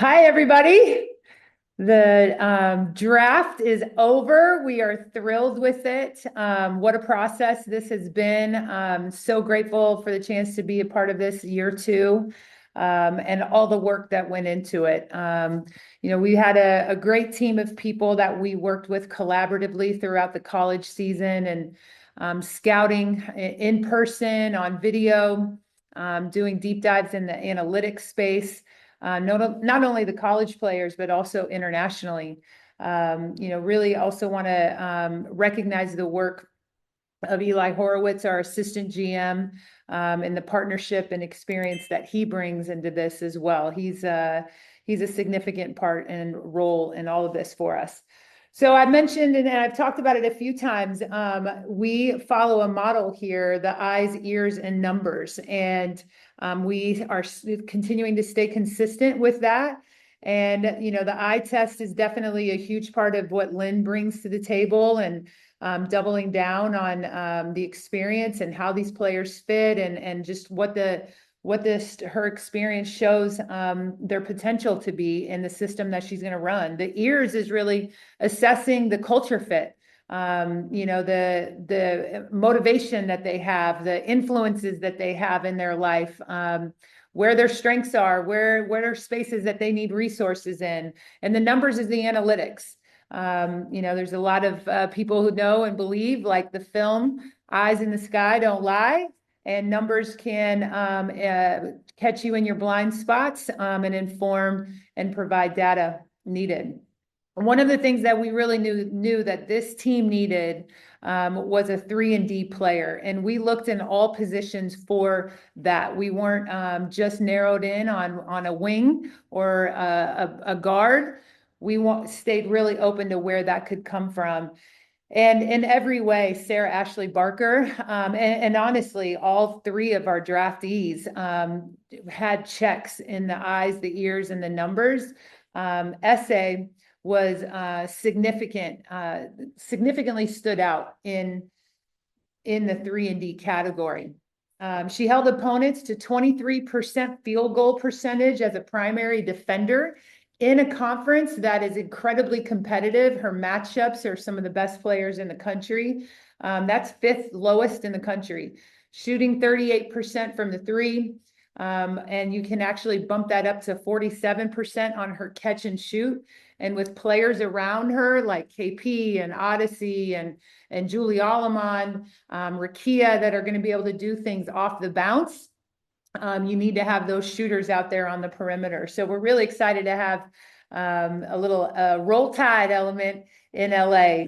Hi, everybody. The draft is over. We are thrilled with it. What a process this has been. So grateful for the chance to be a part of this year two, and all the work that went into it. We had a great team of people that we worked with collaboratively throughout the college season and scouting in person, on video, doing deep dives in the analytics space. Not only the college players, but also internationally. Really also want to recognize the work of Eli Horowitz, our assistant GM, and the partnership and experience that he brings into this as well. He's a significant part and role in all of this for us. So I mentioned, and I've talked about it a few times, we follow a model here, the eyes, ears, and numbers. And we are continuing to stay consistent with that. And, the eye test is definitely a huge part of what Lynne brings to the table, and doubling down on the experience and how these players fit, and just what her experience shows their potential to be in the system that she's going to run. The ears is really assessing the culture fit, the motivation that they have, the influences that they have in their life, where their strengths are, where are spaces that they need resources in. And the numbers is the analytics. There's a lot of people who know and believe, like the film Eyes in the Sky Don't Lie, and numbers can catch you in your blind spots, and inform and provide data needed. One of the things that we really knew that this team needed was a 3-and-D player, and we looked in all positions for that. We weren't just narrowed in on a wing or a guard. We stayed really open to where that could come from. And in every way, Sarah Ashlee Barker, and honestly, all three of our draftees had checks in the eyes, the ears, and the numbers. Essay was significantly stood out in the 3-and-D category. She held opponents to 23% field goal percentage as a primary defender in a conference that is incredibly competitive. Her matchups are some of the best players in the country. That's fifth lowest in the country. Shooting 38% from the three, and you can actually bump that up to 47% on her catch and shoot. And with players around her like KP and Odyssey and Julie Alleman, Rakia, that are going to be able to do things off the bounce, you need to have those shooters out there on the perimeter. So we're really excited to have a little roll tide element in LA.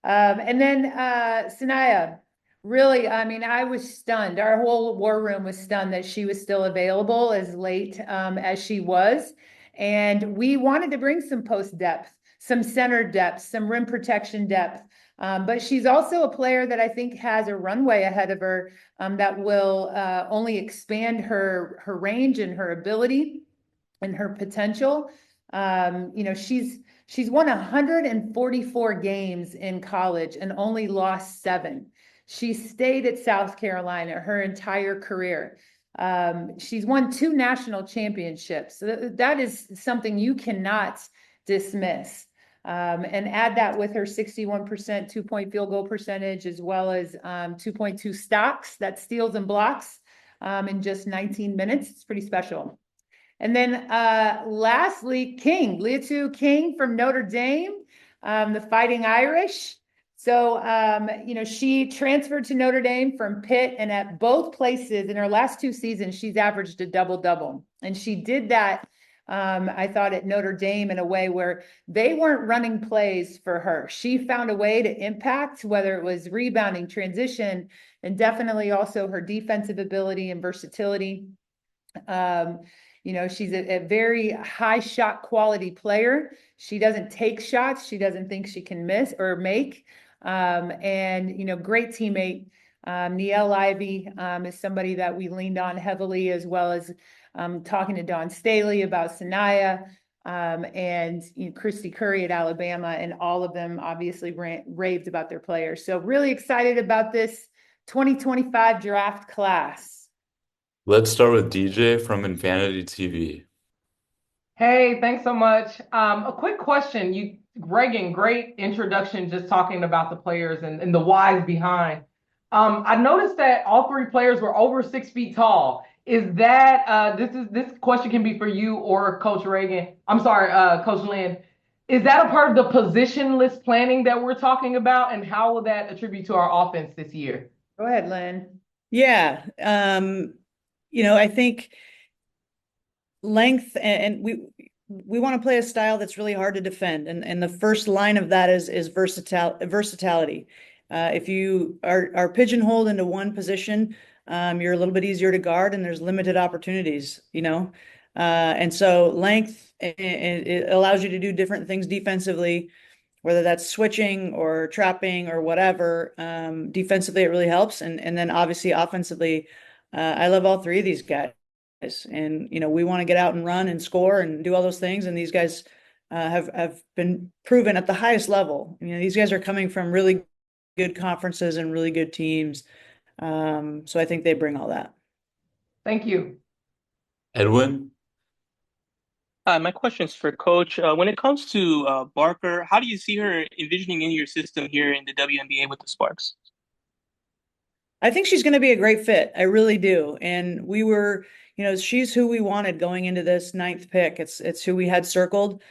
And then Sania, really, I was stunned. Our whole war room was stunned that she was still available as late as she was. And we wanted to bring some post depth, some center depth, some rim protection depth. But she's also a player that I think has a runway ahead of her that will only expand her range and her ability and her potential. She's won 144 games in college and only lost 7. She stayed at South Carolina her entire career. She's won 2 national championships. So that is something you cannot dismiss. And add that with her 61% 2-point field goal percentage, as well as 2.2 stocks, that steals and blocks, in just 19 minutes. It's pretty special. And then lastly, Liatu King from Notre Dame, the Fighting Irish. So, she transferred to Notre Dame from Pitt, and at both places in her last 2 seasons, she's averaged a double-double. And she did that, I thought, at Notre Dame in a way where they weren't running plays for her. She found a way to impact, whether it was rebounding, transition, and definitely also her defensive ability and versatility. She's a very high shot quality player. She doesn't take shots she doesn't think she can miss or make. And great teammate. Niele Ivey is somebody that we leaned on heavily, as well as talking to Dawn Staley about Sania, and Christy Curry at Alabama, and all of them obviously raved about their players. So really excited about this 2025 draft class. Let's start with DJ from Infinity TV. Hey, thanks so much. A quick question. Raegan, great introduction, just talking about the players and the whys behind. I noticed that all three players were over 6 feet tall. Is that this question can be for you or Coach Raegan? I'm sorry, Coach Lynne. Is that a part of the positionless planning that we're talking about, and how will that attribute to our offense this year? Go ahead, Lynn. Yeah. I think length and we want to play a style that's really hard to defend. And the first line of that is versatility. If you are pigeonholed into one position, you're a little bit easier to guard and there's limited opportunities. And so length it allows you to do different things defensively, whether that's switching or trapping or whatever. Defensively, it really helps. And then obviously offensively, I love all three of these guys. And we want to get out and run and score and do all those things. And these guys have been proven at the highest level. These guys are coming from really good conferences and really good teams. So I think they bring all that. Thank you. Edwin? Hi, my question is for Coach. When it comes to Barker, how do you see her envisioning in your system here in the WNBA with the Sparks? I think she's going to be a great fit. I really do. And she's who we wanted going into this ninth pick. It's who we had circled.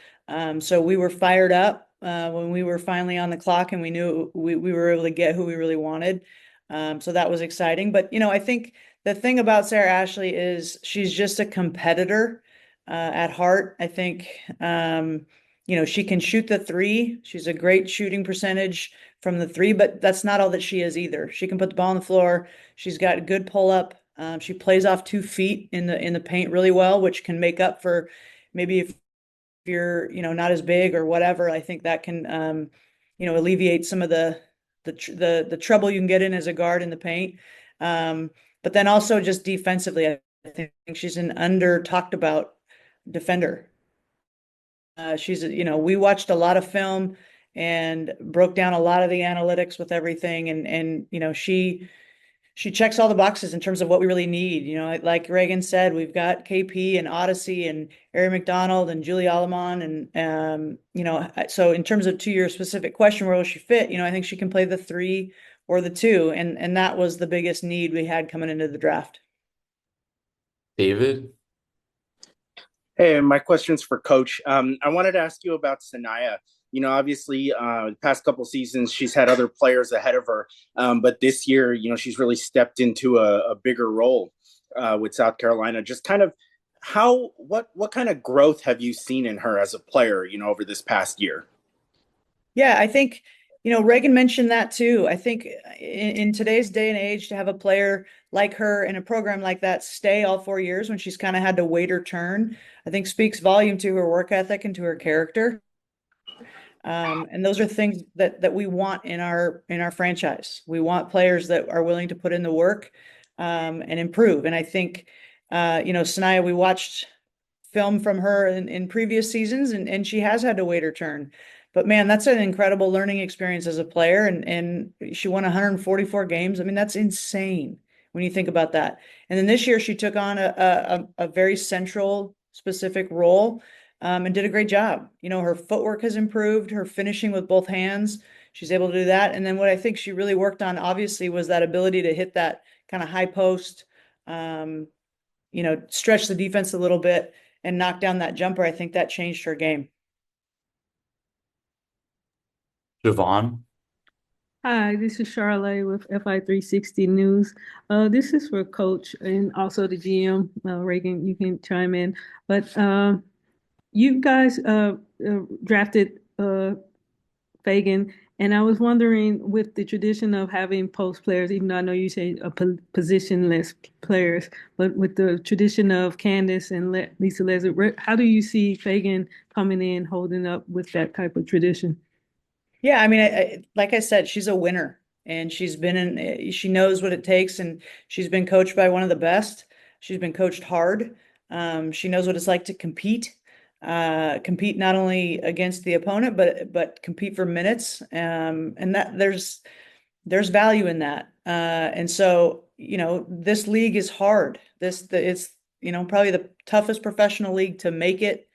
So we were fired up when we were finally on the clock and we knew we were able to get who we really wanted. So that was exciting. But, I think the thing about Sarah Ashlee is she's just a competitor at heart. I think, she can shoot the three. She's a great shooting percentage from the three, but that's not all that she is either. She can put the ball on the floor. She's got a good pull up. She plays off 2 feet in the paint really well, which can make up for maybe if you're not as big or whatever. I think that can alleviate some of the trouble you can get in as a guard in the paint. But then also just defensively, I think she's an under talked about defender. We watched a lot of film and broke down a lot of the analytics with everything. And she checks all the boxes in terms of what we really need. Like Raegan said, we've got KP and Odyssey and Ari McDonald and Julie Alamon. And, so in terms of to your specific question, where will she fit? I think she can play the three or the two. And that was the biggest need we had coming into the draft. David? Hey, my question's for Coach. I wanted to ask you about Sania. Obviously, the past couple seasons, she's had other players ahead of her. But this year, she's really stepped into a bigger role with South Carolina. Just kind of what kind of growth have you seen in her as a player, over this past year? Yeah, I think, Raegan mentioned that too. I think in today's day and age, to have a player like her in a program like that stay all 4 years when she's kind of had to wait her turn, I think speaks volume to her work ethic and to her character. And those are things that we want in our franchise. We want players that are willing to put in the work and improve. And I think, Sania, we watched film from her in previous seasons, and she has had to wait her turn. But man, that's an incredible learning experience as a player. And she won 144 games. I mean, that's insane when you think about that. And then this year she took on a very central, specific role and did a great job. Her footwork has improved, her finishing with both hands. She's able to do that. And then what I think she really worked on, obviously, was that ability to hit that kind of high post, stretch the defense a little bit and knock down that jumper. I think that changed her game. Javon? Hi, this is Charlotte with FI360 News. This is for Coach and also the GM. Raegan, you can chime in. But you guys drafted Feagin, and I was wondering, with the tradition of having post players, even though I know you say positionless players, but with the tradition of Candace and Lisa Leslie, how do you see Feagin coming in, holding up with that type of tradition? Yeah, I mean, like I said, she's a winner, and she knows what it takes, and she's been coached by one of the best. She's been coached hard. She knows what it's like to compete not only against the opponent, but compete for minutes. And that there's value in that. And so, this league is hard. It's, probably the toughest professional league to make it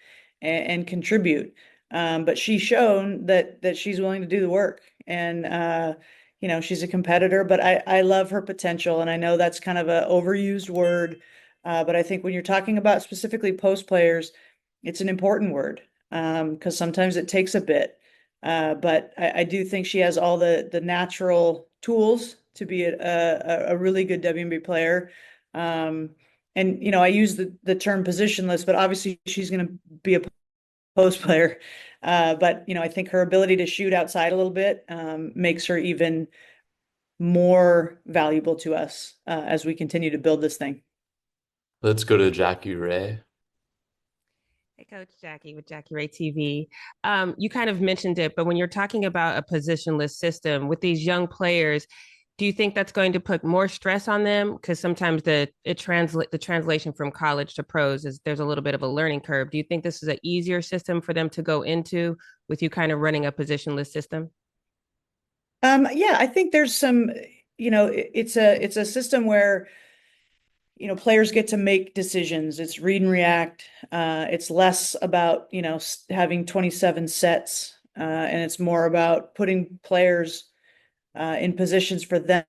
and contribute. But she's shown that she's willing to do the work. And you know, she's a competitor, but I love her potential. And I know that's kind of an overused word. But I think when you're talking about specifically post players, it's an important word, because sometimes it takes a bit. But I do think she has all the natural tools to be a really good WNBA player. And you know, I use the term positionless, but obviously she's going to be a post player. But you know, I think her ability to shoot outside a little bit makes her even more valuable to us as we continue to build this thing. Let's go to Jackie Ray. Hey, Coach Jackie with Jackie Ray TV. You kind of mentioned it, but when you're talking about a positionless system with these young players, do you think that's going to put more stress on them? Because sometimes the translation from college to pros is there's a little bit of a learning curve. Do you think this is an easier system for them to go into with you kind of running a positionless system? Yeah, I think there's some, you know, it's a system where, you know, players get to make decisions. It's read and react. It's less about, you know, having 27 sets, and it's more about putting players in positions for them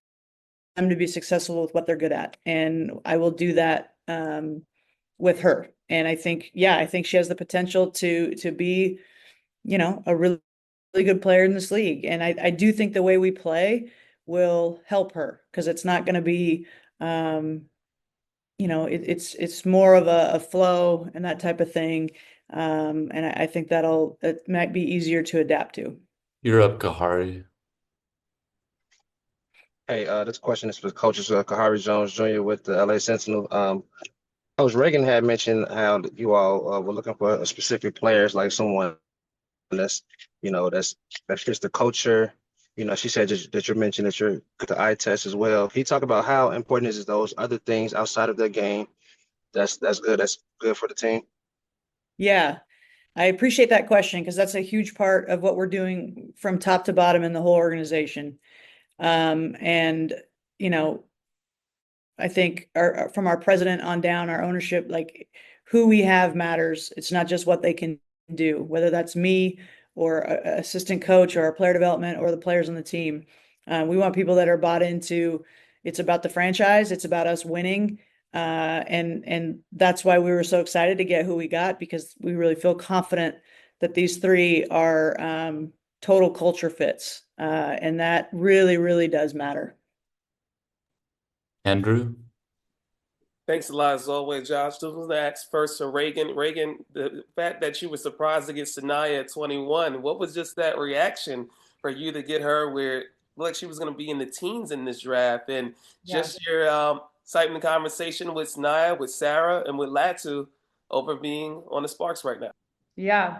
to be successful with what they're good at. And I will do that with her. And I think, yeah, I think she has the potential to be, you know, a really good player in this league. And I do think the way we play will help her, because it's not going to be, you know, it's more of a flow and that type of thing. And I think it might be easier to adapt to. You're up, Kahari. Hey, this question is for Coaches Kahari Jones Jr. with the LA Sentinel. Coach Raegan had mentioned how you all were looking for specific players, like someone that's, you know, that fits the culture. You know, she said that you mentioned that you're good to eye test as well. Can you talk about how important is those other things outside of the game that's good for the team? Yeah, I appreciate that question, because that's a huge part of what we're doing from top to bottom in the whole organization. And, you know, I think from our president on down, our ownership, like who we have matters. It's not just what they can do, whether that's me or a assistant coach or our player development or the players on the team. We want people that are bought into, it's about the franchise. It's about us winning. And that's why we were so excited to get who we got, because we really feel confident that these three are total culture fits. And that really, really does matter. Andrew. Thanks a lot, as always, Josh. This was asked first to Raegan. Raegan, the fact that you were surprised to get Sania at 21, what was just that reaction for you to get her where it looked like she was going to be in the teens in this draft? And just your excitement conversation with Sania, with Sarah, and with Latu over being on the Sparks right now. Yeah.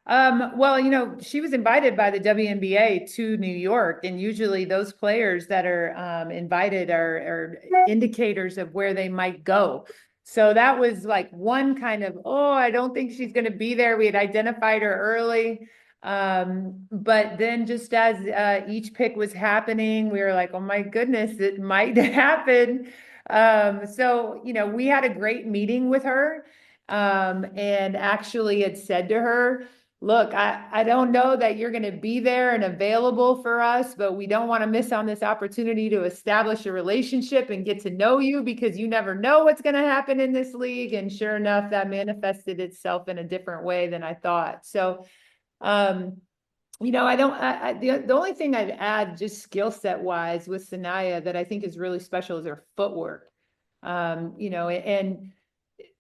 Well, you know, she was invited by the WNBA to New York, and usually those players that are invited are indicators of where they might go. So that was like one kind of, oh, I don't think she's going to be there. We had identified her early. But then just as each pick was happening, we were like, oh my goodness, it might happen. So, you know, we had a great meeting with her, and actually had said to her, look, I don't know that you're going to be there and available for us, but we don't want to miss on this opportunity to establish a relationship and get to know you, because you never know what's going to happen in this league. And sure enough, that manifested itself in a different way than I thought. So, you know, the only thing I'd add just skill set wise with Sania that I think is really special is her footwork. You know, and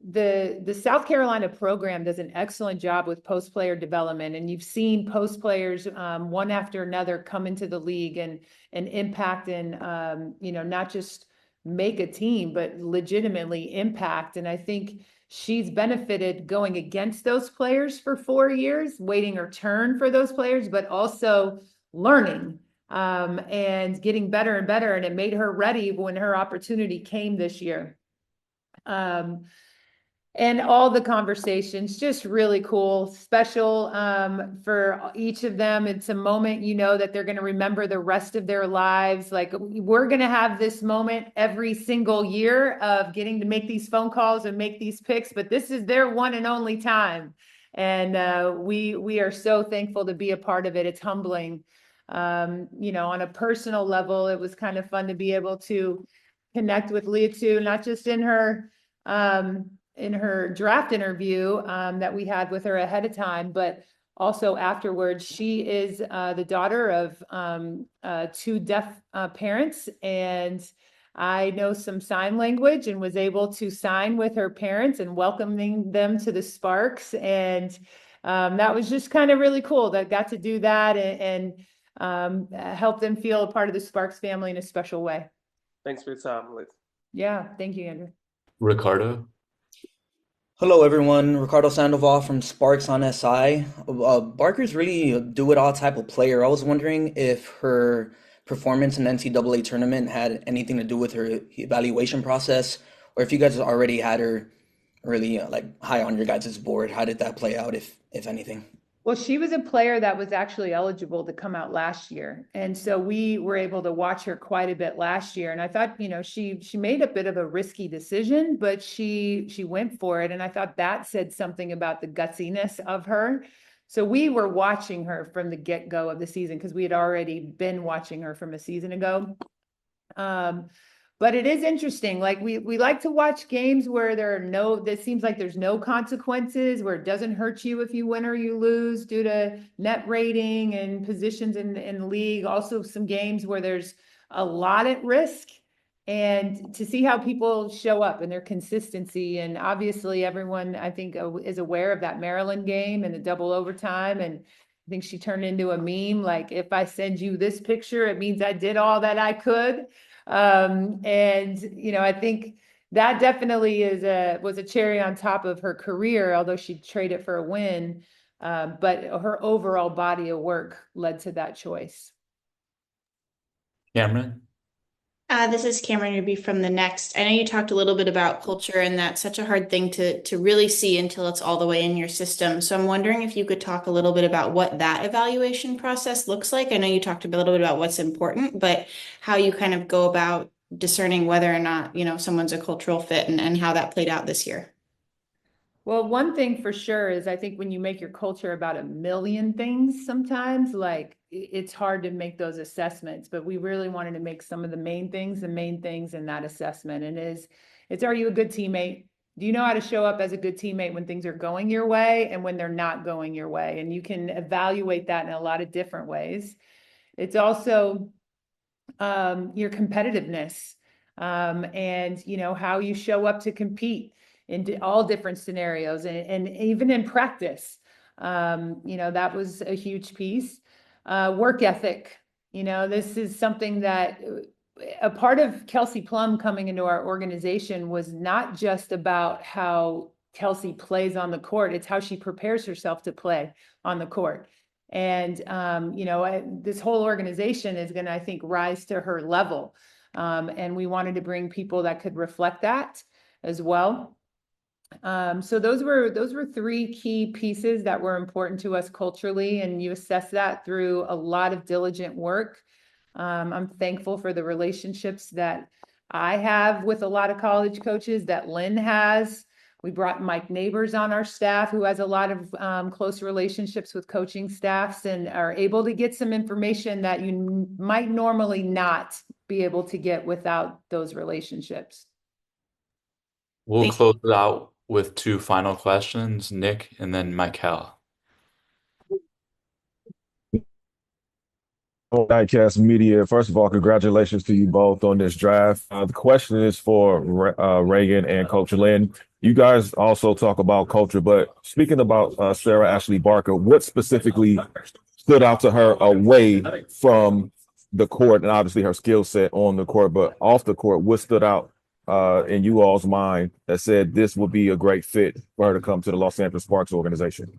the South Carolina program does an excellent job with post player development, and you've seen post players one after another come into the league and impact and you know, not just make a team but legitimately impact. And I think she's benefited going against those players for 4 years, waiting her turn for those players, but also learning and getting better and better. And it made her ready when her opportunity came this year. And all the conversations, just really cool, special for each of them. It's a moment, you know, that they're going to remember the rest of their lives. Like, we're going to have this moment every single year of getting to make these phone calls and make these picks, but this is their one and only time. And we are so thankful to be a part of it. It's humbling. You know, on a personal level, it was kind of fun to be able to connect with Leah too, not just in her draft interview that we had with her ahead of time, but also afterwards. She is the daughter of two deaf parents, and I know some sign language and was able to sign with her parents and welcoming them to the Sparks. And that was just kind of really cool that I got to do that and help them feel a part of the Sparks family in a special way. Thanks for your time, Liz. Yeah, thank you, Andrew. Ricardo. Hello, everyone. Ricardo Sandoval from Sparks on SI. Barker's really a do-it-all type of player. I was wondering if her performance in the NCAA tournament had anything to do with her evaluation process, or if you guys already had her really like high on your guys' board. How did that play out, if anything? Well, she was a player that was actually eligible to come out last year. And so we were able to watch her quite a bit last year. And I thought, you know, she made a bit of a risky decision, but she went for it. And I thought that said something about the gutsiness of her. So we were watching her from the get-go of the season because we had already been watching her from a season ago. But it is interesting. Like we like to watch games where this seems like there's no consequences, where it doesn't hurt you if you win or you lose due to net rating and positions in the league. Also some games where there's a lot at risk, and to see how people show up and their consistency. And obviously everyone, I think, is aware of that Maryland game and the double overtime. And I think she turned into a meme. Like, if I send you this picture, it means I did all that I could. And you know, I think that definitely was a cherry on top of her career, although she traded for a win. But her overall body of work led to that choice. Cameron. This is Cameron Ruby from The Next. I know you talked a little bit about culture, and that's such a hard thing to really see until it's all the way in your system. So I'm wondering if you could talk a little bit about what that evaluation process looks like. I know you talked a little bit about what's important, but how you kind of go about discerning whether or not, you know, someone's a cultural fit, and how that played out this year. Well, one thing for sure is I think when you make your culture about a million things, sometimes like it's hard to make those assessments, but we really wanted to make some of the main things in that assessment. And it's, are you a good teammate? Do you know how to show up as a good teammate when things are going your way and when they're not going your way? And you can evaluate that in a lot of different ways. It's also your competitiveness and, you know, how you show up to compete in all different scenarios and even in practice. You know, that was a huge piece. Work ethic, you know, this is something that a part of Kelsey Plum coming into our organization was not just about how Kelsey plays on the court, it's how she prepares herself to play on the court. And, you know, this whole organization is going to, I think, rise to her level. And we wanted to bring people that could reflect that as well. So those were three key pieces that were important to us culturally, and you assess that through a lot of diligent work. I'm thankful for the relationships that I have with a lot of college coaches that Lynne has. We brought Mike Neighbors on our staff, who has a lot of close relationships with coaching staffs and are able to get some information that you might normally not be able to get without those relationships. We'll close it out with two final questions, Nick and then Michael. Diecast Media. First of all, congratulations to you both on this draft. The question is for Raegan and Coach Lynne. You guys also talk about culture, but speaking about Sarah Ashlee Barker, what specifically stood out to her away from the court, and obviously her skill set on the court, but off the court, what stood out in you all's mind that said this would be a great fit for her to come to the Los Angeles Sparks organization?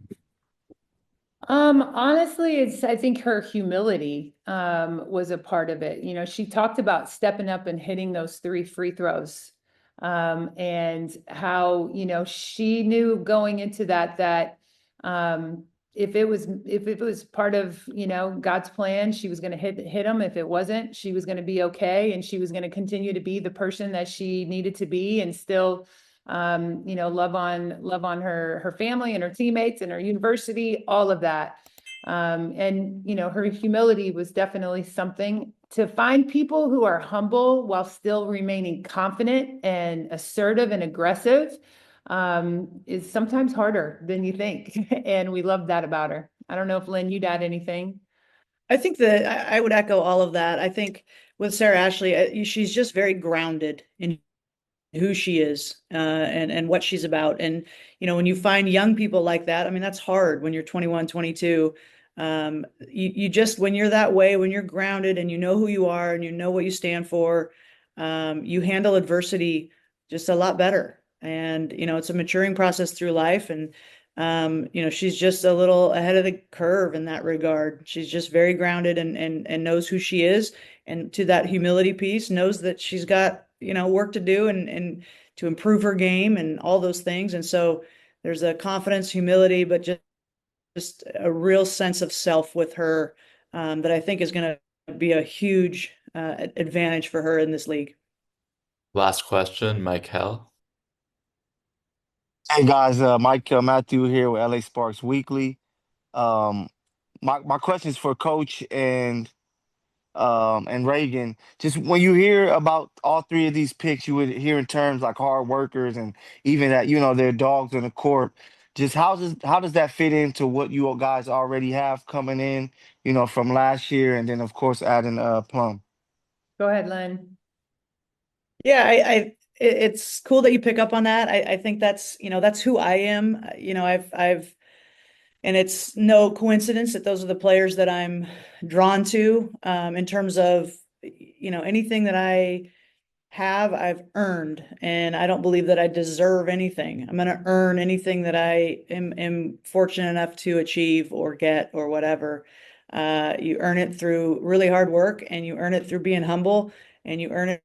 Honestly, I think her humility was a part of it. You know, she talked about stepping up and hitting those 3 free throws. And how, you know, she knew going into that if it was part of, you know, God's plan, she was going to hit them. If it wasn't, she was going to be okay, and she was going to continue to be the person that she needed to be and still love on her family and her teammates and her university, all of that. And her humility was definitely something. To find people who are humble while still remaining confident and assertive and aggressive is sometimes harder than you think. And we love that about her. I don't know if Lynne, you'd add anything. I think that I would echo all of that. I think with Sarah Ashlee, she's just very grounded in who she is and what she's about. And, when you find young people like that, I mean, that's hard when you're 21, 22. You just, when you're that way, when you're grounded and you know who you are and you know what you stand for, you handle adversity just a lot better. And, it's a maturing process through life. And, she's just a little ahead of the curve in that regard. She's just very grounded and knows who she is. And to that humility piece, knows that she's got, work to do and to improve her game and all those things. And so there's a confidence, humility, but just a real sense of self with her that I think is going to be a huge advantage for her in this league. Last question, Michael. Hey guys, Mike Matthew here with LA Sparks Weekly. My question is for Coach and Raegan. Just when you hear about all three of these picks, you would hear in terms like hard workers and even that they're dogs in the court. Just how does that fit into what you guys already have coming in, from last year, and then of course adding Plum. Go ahead, Lynne. Yeah, it's cool that you pick up on that. I think that's who I am. And it's no coincidence that those are the players that I'm drawn to in terms of, anything that I have, I've earned. And I don't believe that I deserve anything. I'm going to earn anything that I am fortunate enough to achieve or get or whatever. You earn it through really hard work, and you earn it through being humble, and you earn it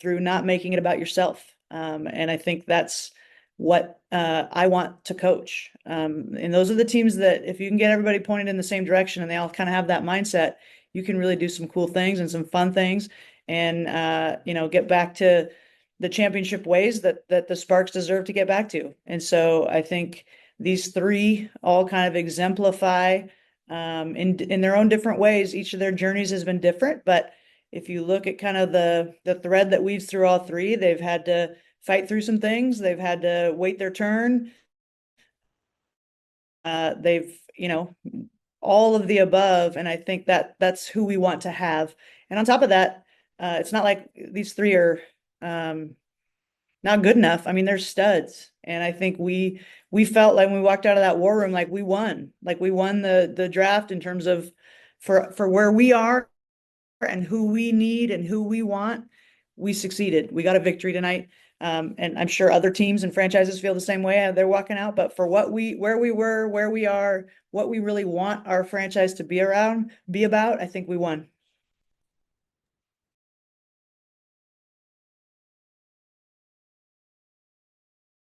through not making it about yourself. And I think that's what I want to coach. And those are the teams that if you can get everybody pointed in the same direction and they all kind of have that mindset, you can really do some cool things and some fun things and, get back to the championship ways that the Sparks deserve to get back to. And so I think these three all kind of exemplify in their own different ways. Each of their journeys has been different, but if you look at kind of the thread that weaves through all three, they've had to fight through some things. They've had to wait their turn. They've, all of the above. And I think that's who we want to have. And on top of that, it's not like these three are not good enough. I mean, they're studs. And I think we felt like when we walked out of that war room, like we won the draft in terms of for where we are and who we need and who we want. We succeeded. We got a victory tonight. And I'm sure other teams and franchises feel the same way. They're walking out, but for where we were, where we are, what we really want our franchise to be about, I think we won.